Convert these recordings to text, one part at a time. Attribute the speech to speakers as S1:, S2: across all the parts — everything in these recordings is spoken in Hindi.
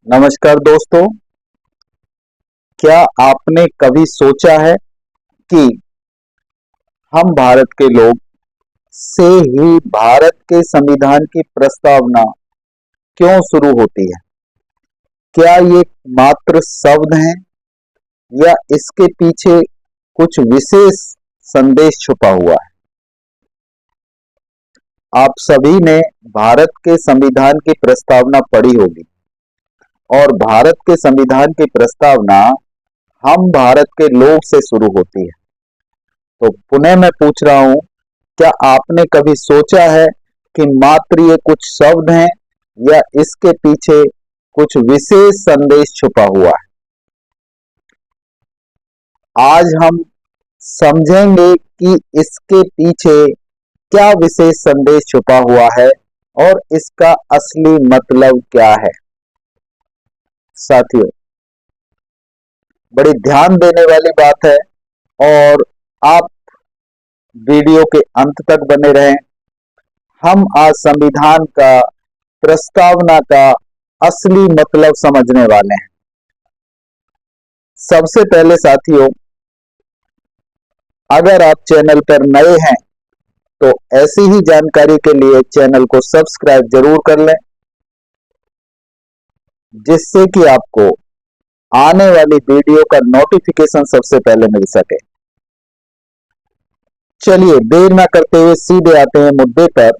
S1: नमस्कार दोस्तों। क्या आपने कभी सोचा है कि हम भारत के लोग से ही भारत के संविधान की प्रस्तावना क्यों शुरू होती है? क्या ये मात्र शब्द हैं या इसके पीछे कुछ विशेष संदेश छुपा हुआ है? आप सभी ने भारत के संविधान की प्रस्तावना पढ़ी होगी और भारत के संविधान की प्रस्तावना हम भारत के लोग से शुरू होती है। तो पुनः मैं पूछ रहा हूं, क्या आपने कभी सोचा है कि मात्र ये कुछ शब्द हैं या इसके पीछे कुछ विशेष संदेश छुपा हुआ है? आज हम समझेंगे कि इसके पीछे क्या विशेष संदेश छुपा हुआ है और इसका असली मतलब क्या है। साथियों, बड़ी ध्यान देने वाली बात है और आप वीडियो के अंत तक बने रहें। हम आज संविधान का प्रस्तावना का असली मतलब समझने वाले हैं। सबसे पहले साथियों, अगर आप चैनल पर नए हैं तो ऐसी ही जानकारी के लिए चैनल को सब्सक्राइब जरूर कर लें, जिससे कि आपको आने वाली वीडियो का नोटिफिकेशन सबसे पहले मिल सके। चलिए देर ना करते हुए सीधे आते हैं मुद्दे पर।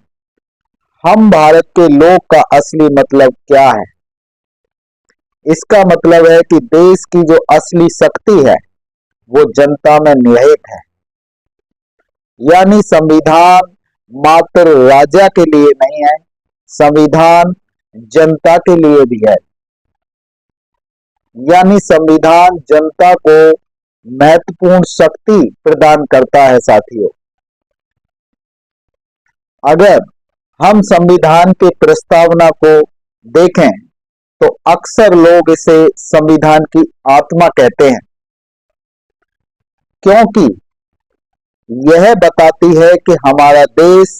S1: हम भारत के लोग का असली मतलब क्या है? इसका मतलब है कि देश की जो असली शक्ति है वो जनता में निहित है। यानी संविधान मात्र राजा के लिए नहीं है, संविधान जनता के लिए भी है। यानी संविधान जनता को महत्वपूर्ण शक्ति प्रदान करता है। साथियों, अगर हम संविधान की प्रस्तावना को देखें तो अक्सर लोग इसे संविधान की आत्मा कहते हैं, क्योंकि यह बताती है कि हमारा देश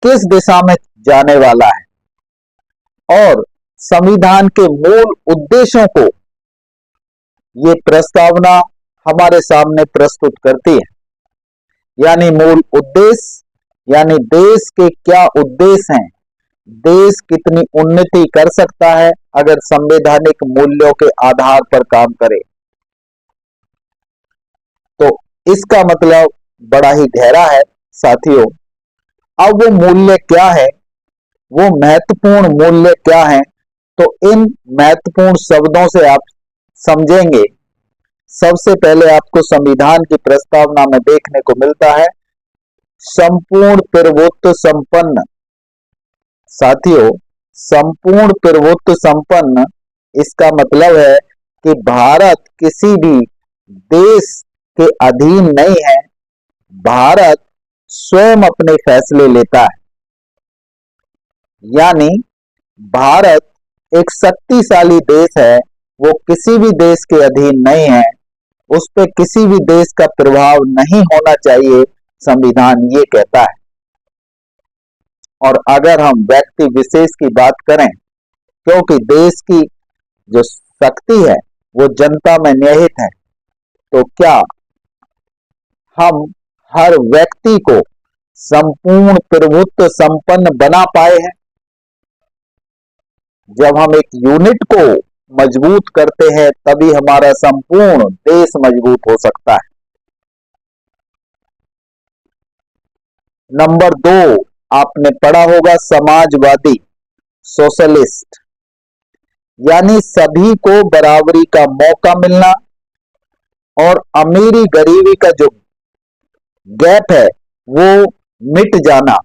S1: किस दिशा में जाने वाला है और संविधान के मूल उद्देश्यों को ये प्रस्तावना हमारे सामने प्रस्तुत करती है। यानी मूल उद्देश्य, यानी देश के क्या उद्देश्य हैं, देश कितनी उन्नति कर सकता है अगर संवैधानिक मूल्यों के आधार पर काम करे। तो इसका मतलब बड़ा ही गहरा है। साथियों, अब वो मूल्य क्या है, वो महत्वपूर्ण मूल्य क्या है, तो इन महत्वपूर्ण शब्दों से आप समझेंगे। सबसे पहले आपको संविधान की प्रस्तावना में देखने को मिलता है संपूर्ण प्रभुत्व संपन्न। साथियों, संपूर्ण प्रभुत्व संपन्न, इसका मतलब है कि भारत किसी भी देश के अधीन नहीं है, भारत स्वयं अपने फैसले लेता है। यानी भारत एक शक्तिशाली देश है, वो किसी भी देश के अधीन नहीं है, उस पर किसी भी देश का प्रभाव नहीं होना चाहिए, संविधान ये कहता है। और अगर हम व्यक्ति विशेष की बात करें, क्योंकि देश की जो शक्ति है वो जनता में निहित है, तो क्या हम हर व्यक्ति को संपूर्ण प्रभुत्व संपन्न बना पाए हैं? जब हम एक यूनिट को मजबूत करते हैं तभी हमारा संपूर्ण देश मजबूत हो सकता है। नंबर 2, आपने पढ़ा होगा समाजवादी, सोशलिस्ट। यानी सभी को बराबरी का मौका मिलना और अमीरी गरीबी का जो गैप है वो मिट जाना।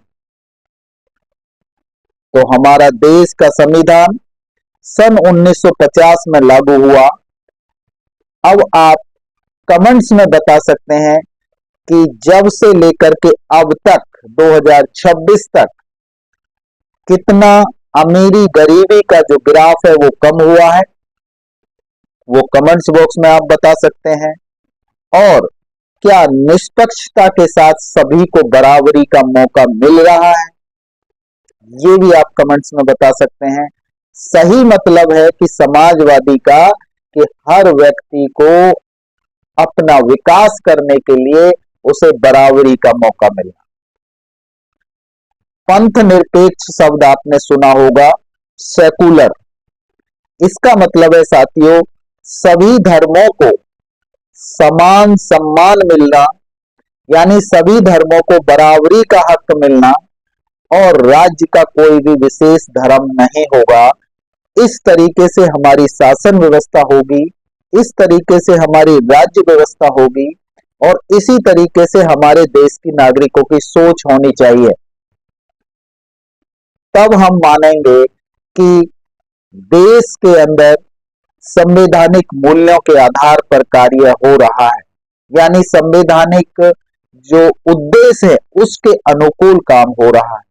S1: तो हमारा देश का संविधान सन 1950 में लागू हुआ। अब आप कमेंट्स में बता सकते हैं कि जब से लेकर के अब तक 2026 तक कितना अमीरी गरीबी का जो ग्राफ है वो कम हुआ है, वो कमेंट्स बॉक्स में आप बता सकते हैं। और क्या निष्पक्षता के साथ सभी को बराबरी का मौका मिल रहा है, ये भी आप कमेंट्स में बता सकते हैं। सही मतलब है कि समाजवादी का कि हर व्यक्ति को अपना विकास करने के लिए उसे बराबरी का मौका मिलना। पंथ निरपेक्ष शब्द आपने सुना होगा, सेकुलर। इसका मतलब है साथियों, सभी धर्मों को समान सम्मान मिलना, यानी सभी धर्मों को बराबरी का हक मिलना, और राज्य का कोई भी विशेष धर्म नहीं होगा। इस तरीके से हमारी शासन व्यवस्था होगी, इस तरीके से हमारी राज्य व्यवस्था होगी, और इसी तरीके से हमारे देश की नागरिकों की सोच होनी चाहिए। तब हम मानेंगे कि देश के अंदर संवैधानिक मूल्यों के आधार पर कार्य हो रहा है, यानी संवैधानिक जो उद्देश्य है उसके अनुकूल काम हो रहा है।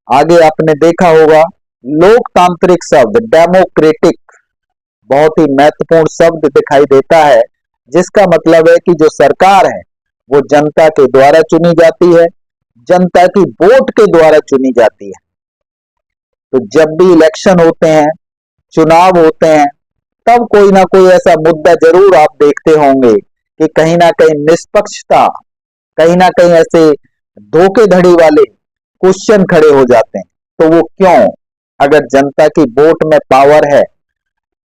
S1: आगे आपने देखा होगा लोकतांत्रिक शब्द डेमोक्रेटिक बहुत ही महत्वपूर्ण शब्द दिखाई देता है, जिसका मतलब है कि जो सरकार है वो जनता के द्वारा चुनी जाती है, जनता की वोट के द्वारा चुनी जाती है। तो जब भी इलेक्शन होते हैं, चुनाव होते हैं, तब कोई ना कोई ऐसा मुद्दा जरूर आप देखते होंगे कि कहीं ना कहीं निष्पक्षता, कहीं ना कहीं ऐसे धोखेधड़ी वाले क्वेश्चन खड़े हो जाते हैं। तो वो क्यों? अगर जनता की वोट में पावर है,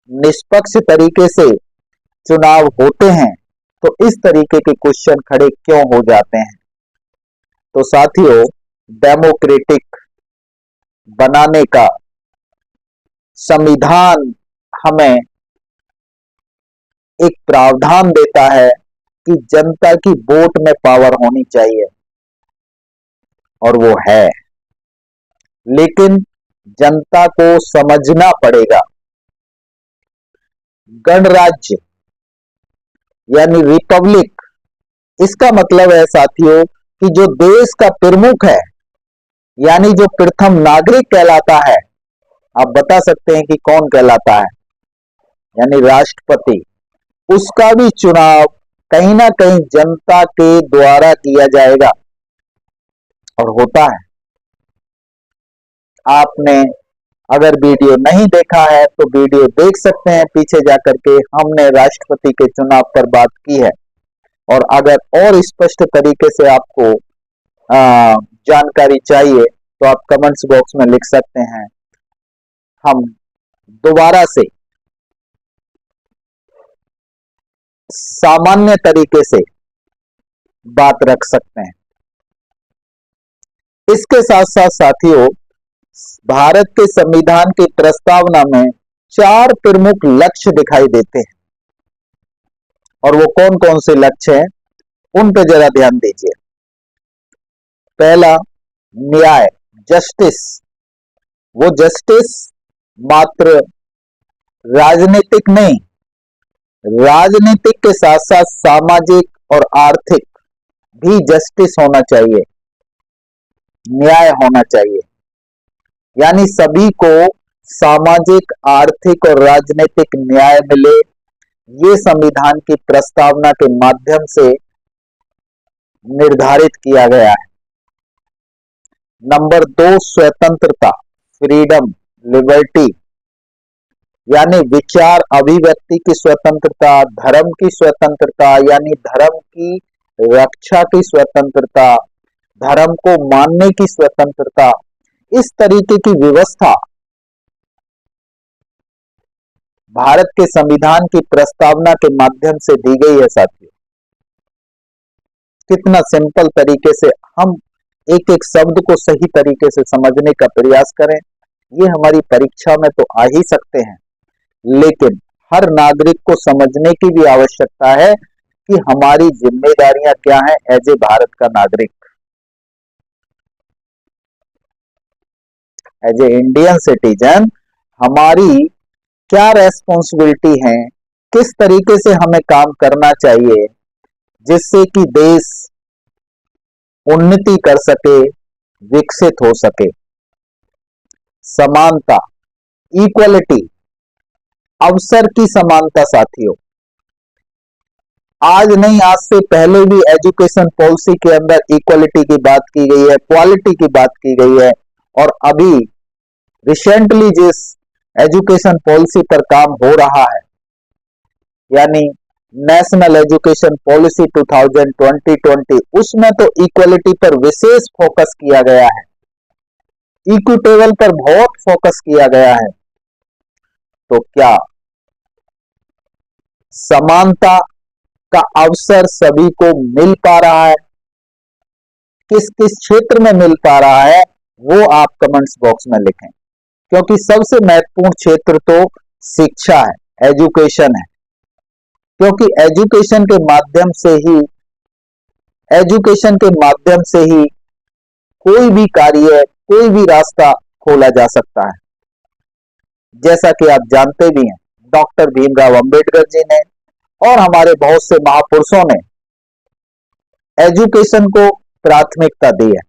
S1: निष्पक्ष तरीके से चुनाव होते हैं, तो इस तरीके के क्वेश्चन खड़े क्यों हो जाते हैं? तो साथियों, डेमोक्रेटिक बनाने का संविधान हमें एक प्रावधान देता है कि जनता की वोट में पावर होनी चाहिए, और वो है, लेकिन जनता को समझना पड़ेगा। गणराज्य यानी रिपब्लिक, इसका मतलब है साथियों कि जो देश का प्रमुख है, यानी जो प्रथम नागरिक कहलाता है, आप बता सकते हैं कि कौन कहलाता है, यानी राष्ट्रपति, उसका भी चुनाव कहीं ना कहीं जनता के द्वारा किया जाएगा और होता है। आपने अगर वीडियो नहीं देखा है तो वीडियो देख सकते हैं, पीछे जाकर के हमने राष्ट्रपति के चुनाव पर बात की है। और अगर और स्पष्ट तरीके से आपको जानकारी चाहिए तो आप कमेंट्स बॉक्स में लिख सकते हैं, हम दोबारा से सामान्य तरीके से बात रख सकते हैं। इसके साथ साथ साथियों, भारत के संविधान की प्रस्तावना में 4 प्रमुख लक्ष्य दिखाई देते हैं, और वो कौन कौन से लक्ष्य हैं उन पर जरा ध्यान दीजिए। पहला, न्याय, जस्टिस। वो जस्टिस मात्र राजनीतिक नहीं, राजनीतिक के साथ साथ सामाजिक और आर्थिक भी जस्टिस होना चाहिए, न्याय होना चाहिए, यानी सभी को सामाजिक, आर्थिक और राजनीतिक न्याय मिले। ये संविधान की प्रस्तावना के माध्यम से निर्धारित किया गया है। नंबर 2, स्वतंत्रता, फ्रीडम, लिबर्टी, यानी विचार अभिव्यक्ति की स्वतंत्रता, धर्म की स्वतंत्रता यानी धर्म की रक्षा की स्वतंत्रता, धर्म को मानने की स्वतंत्रता। इस तरीके की व्यवस्था भारत के संविधान की प्रस्तावना के माध्यम से दी गई है। साथियों, कितना सिंपल तरीके से हम एक एक शब्द को सही तरीके से समझने का प्रयास करें। ये हमारी परीक्षा में तो आ ही सकते हैं, लेकिन हर नागरिक को समझने की भी आवश्यकता है कि हमारी जिम्मेदारियां क्या हैं एज ए भारत का नागरिक, एज ए इंडियन सिटीजन। हमारी क्या रेस्पॉन्सिबिलिटी है, किस तरीके से हमें काम करना चाहिए जिससे कि देश उन्नति कर सके, विकसित हो सके। समानता, इक्वलिटी, अवसर की समानता। साथियों, आज नहीं, आज से पहले भी एजुकेशन पॉलिसी के अंदर इक्वलिटी की बात की गई है, क्वालिटी की बात की गई है, और अभी रिसेंटली जिस एजुकेशन पॉलिसी पर काम हो रहा है, यानी नेशनल एजुकेशन पॉलिसी 2020, उसमें तो इक्वलिटी पर विशेष फोकस किया गया है, इक्विटेबल पर बहुत फोकस किया गया है। तो क्या समानता का अवसर सभी को मिल पा रहा है? किस किस क्षेत्र में मिल पा रहा है, वो आप कमेंट्स बॉक्स में लिखें, क्योंकि सबसे महत्वपूर्ण क्षेत्र तो शिक्षा है, एजुकेशन है। क्योंकि एजुकेशन के माध्यम से ही कोई भी कार्य, कोई भी रास्ता खोला जा सकता है। जैसा कि आप जानते भी हैं, डॉक्टर भीमराव अंबेडकर जी ने और हमारे बहुत से महापुरुषों ने एजुकेशन को प्राथमिकता दी है,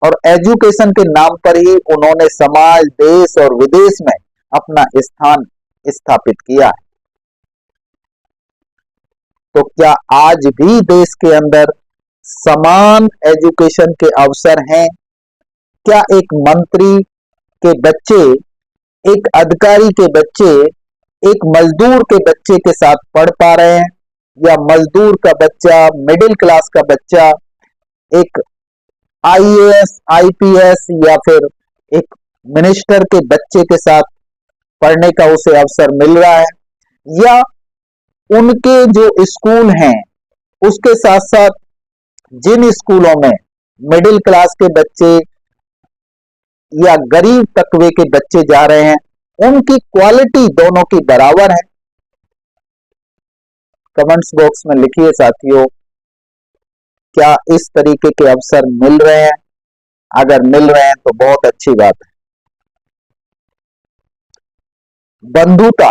S1: और एजुकेशन के नाम पर ही उन्होंने समाज, देश और विदेश में अपना स्थान स्थापित किया है। तो क्या आज भी देश के अंदर समान एजुकेशन के अवसर हैं? क्या एक मंत्री के बच्चे, एक अधिकारी के बच्चे, एक मजदूर के बच्चे के साथ पढ़ पा रहे हैं, या मजदूर का बच्चा, मिडिल क्लास का बच्चा एक आईएएस, आईपीएस या फिर एक मिनिस्टर के बच्चे के साथ पढ़ने का उसे अवसर मिल रहा है? या उनके जो स्कूल हैं उसके साथ साथ जिन स्कूलों में मिडिल क्लास के बच्चे या गरीब तबके के बच्चे जा रहे हैं, उनकी क्वालिटी दोनों की बराबर है? कमेंट्स बॉक्स में लिखिए साथियों, क्या इस तरीके के अवसर मिल रहे हैं? अगर मिल रहे हैं तो बहुत अच्छी बात है। बंधुता,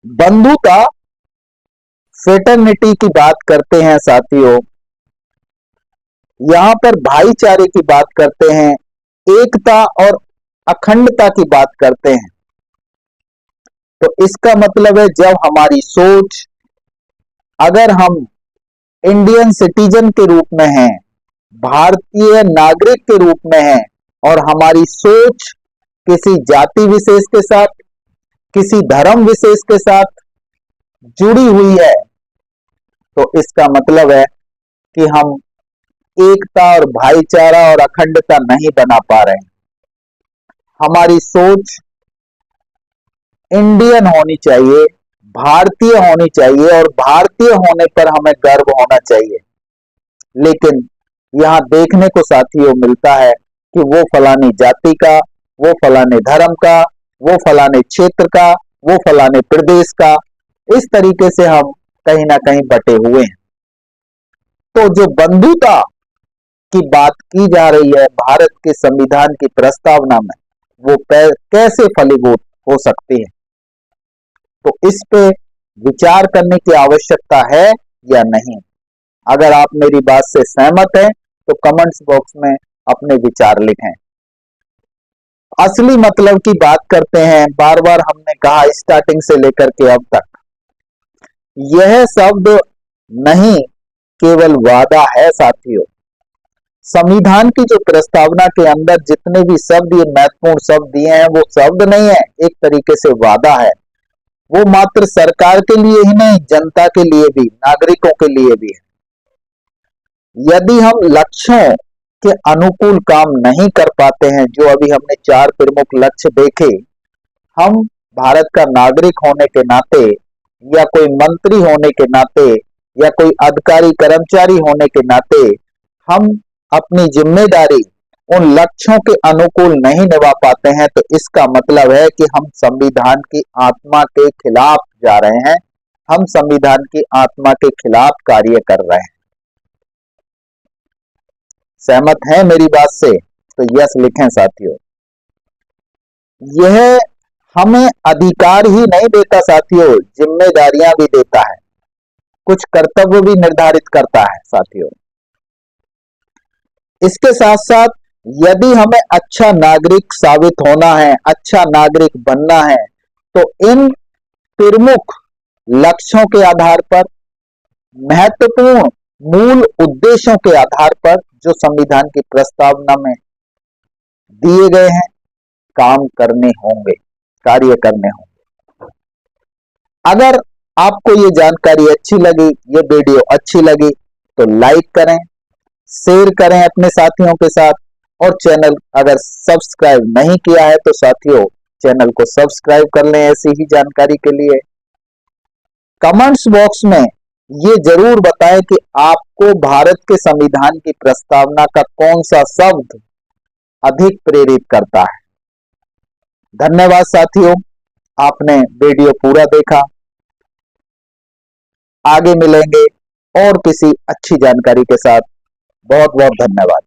S1: बंधुता, फ्रेटर्निटी की बात करते हैं साथियों, यहां पर भाईचारे की बात करते हैं, एकता और अखंडता की बात करते हैं। तो इसका मतलब है जब हमारी सोच, अगर हम इंडियन सिटीजन के रूप में हैं, भारतीय नागरिक के रूप में हैं, और हमारी सोच किसी जाति विशेष के साथ, किसी धर्म विशेष के साथ जुड़ी हुई है, तो इसका मतलब है कि हम एकता और भाईचारा और अखंडता नहीं बना पा रहे हैं। हमारी सोच इंडियन होनी चाहिए, भारतीय होनी चाहिए, और भारतीय होने पर हमें गर्व होना चाहिए। लेकिन यहां देखने को साथियों मिलता है कि वो फलानी जाति का, वो फलाने धर्म का, वो फलाने क्षेत्र का, वो फलाने प्रदेश का, इस तरीके से हम कहीं ना कहीं बटे हुए हैं। तो जो बंधुता की बात की जा रही है भारत के संविधान की प्रस्तावना में, वो कैसे फलीभूत हो सकती है? तो इस पे विचार करने की आवश्यकता है या नहीं? अगर आप मेरी बात से सहमत हैं तो कमेंट्स बॉक्स में अपने विचार लिखें। असली मतलब की बात करते हैं। बार बार हमने कहा स्टार्टिंग से लेकर के अब तक, यह शब्द नहीं केवल वादा है साथियों। संविधान की जो प्रस्तावना के अंदर जितने भी शब्द, ये महत्वपूर्ण शब्द दिए हैं, वो शब्द नहीं है, एक तरीके से वादा है। वो मात्र सरकार के लिए ही नहीं, जनता के लिए भी, नागरिकों के लिए भी है। यदि हम लक्ष्यों के अनुकूल काम नहीं कर पाते हैं, जो अभी हमने 4 प्रमुख लक्ष्य देखे, हम भारत का नागरिक होने के नाते, या कोई मंत्री होने के नाते, या कोई अधिकारी कर्मचारी होने के नाते, हम अपनी जिम्मेदारी उन लक्ष्यों के अनुकूल नहीं निभा पाते हैं, तो इसका मतलब है कि हम संविधान की आत्मा के खिलाफ जा रहे हैं, हम संविधान की आत्मा के खिलाफ कार्य कर रहे हैं। सहमत हैं मेरी बात से? तो यस लिखें साथियों। यह हमें अधिकार ही नहीं देता साथियों, जिम्मेदारियां भी देता है, कुछ कर्तव्य भी निर्धारित करता है साथियों। इसके साथ साथ यदि हमें अच्छा नागरिक साबित होना है, अच्छा नागरिक बनना है, तो इन प्रमुख लक्ष्यों के आधार पर, महत्वपूर्ण मूल उद्देश्यों के आधार पर, जो संविधान की प्रस्तावना में दिए गए हैं, काम करने होंगे, कार्य करने होंगे। अगर आपको ये जानकारी अच्छी लगी, ये वीडियो अच्छी लगी तो लाइक करें, शेयर करें अपने साथियों के साथ, और चैनल अगर सब्सक्राइब नहीं किया है तो साथियों चैनल को सब्सक्राइब कर लें ऐसी ही जानकारी के लिए। कमेंट्स बॉक्स में ये जरूर बताएं कि आपको भारत के संविधान की प्रस्तावना का कौन सा शब्द अधिक प्रेरित करता है। धन्यवाद साथियों, आपने वीडियो पूरा देखा। आगे मिलेंगे और किसी अच्छी जानकारी के साथ। बहुत बहुत धन्यवाद।